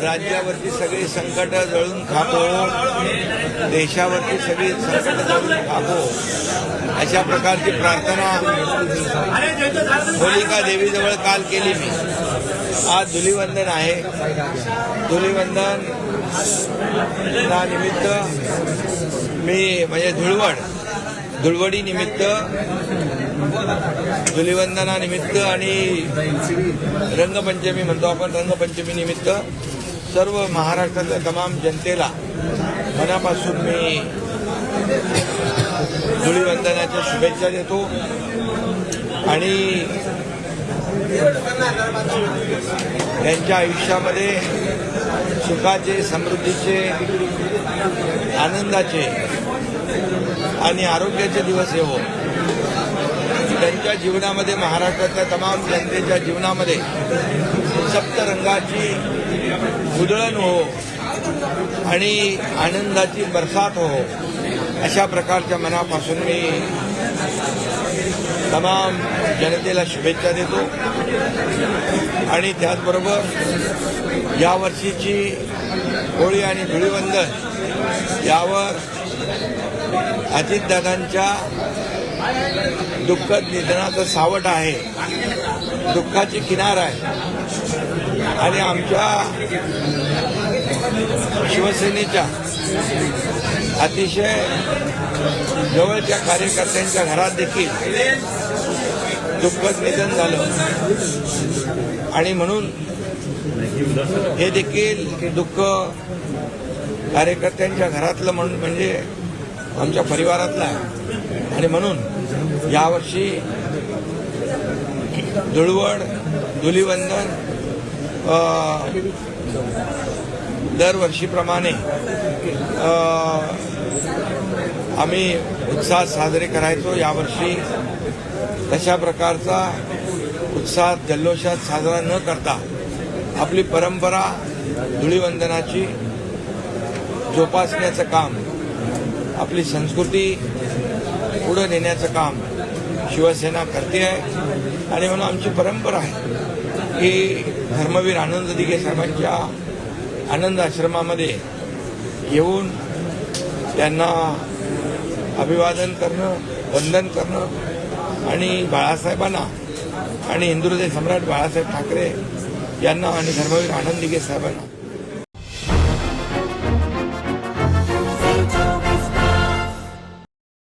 राज्यावरची सगळी संकट जळून खाको, देशावरची सगळी संकट जळून खाको, अशा प्रकारची प्रार्थना होलिका देवीजवळ काल केली मी. आज धुलीवंदन आहे. धुलीवंदन ना निमित्त मी म्हणजे धुळवडी निमित्त, धुलीवंदनानिमित्त आणि रंगपंचमी म्हणतो आपण, रंगपंचमी निमित्त सर्व महाराष्ट्रातल्या तमाम जनतेला मनापासून मी धुलीवंदनाच्या शुभेच्छा देतो. आणि त्यांच्या आयुष्यामध्ये सुखाचे, समृद्धीचे, आनंदाचे आणि आरोग्याचे दिवस येवो. त्यांच्या जीवनामध्ये, महाराष्ट्रातल्या तमाम जनतेच्या जीवनामध्ये सप्तरंगाची उधळण हो आणि आनंदाची बरसात हो, अशा प्रकारच्या मनापासून मी तमाम जनतेला शुभेच्छा देतो. आणि त्याचबरोबर यावर्षीची होळी आणि धुळीवंदन यावर अजितदादांच्या दुःखद निधनाचं सावट आहे, दुःखाची किनार आहे. आणि आमच्या शिवसेनेच्या अतिशय जवळच्या कार्यकर्त्यांच्या घरात देखील दुःखद निधन झालं. आणि म्हणून हे देखील दुःख कार्यकर्त्यांच्या घरातलं म्हणजे आमच्या परिवारातलं आहे. आणि म्हणून यावर्षी धुलीवंदन दरवर्षीप्रमाणे आम्ही उत्साहात साजरे करायचो. यावर्षी तशा प्रकारचा उत्साहात जल्लोषात साजरा न करता आपली परंपरा धुलीवंदनाची जोपासण्याचं काम, आपली संस्कृती पुढे नेण्याचं काम शिवसेना करते आहे. आणि म्हणून आमची परंपरा आहे की धर्मवीर आनंद दिघे साहेबांच्या आनंद आश्रमामध्ये येऊन त्यांना अभिवादन करणं, वंदन करणं आणि बाळासाहेबांना आणि हिंदू हृदय सम्राट बाळासाहेब ठाकरे यांना आणि धर्मवीर आनंद दिघे साहेबांना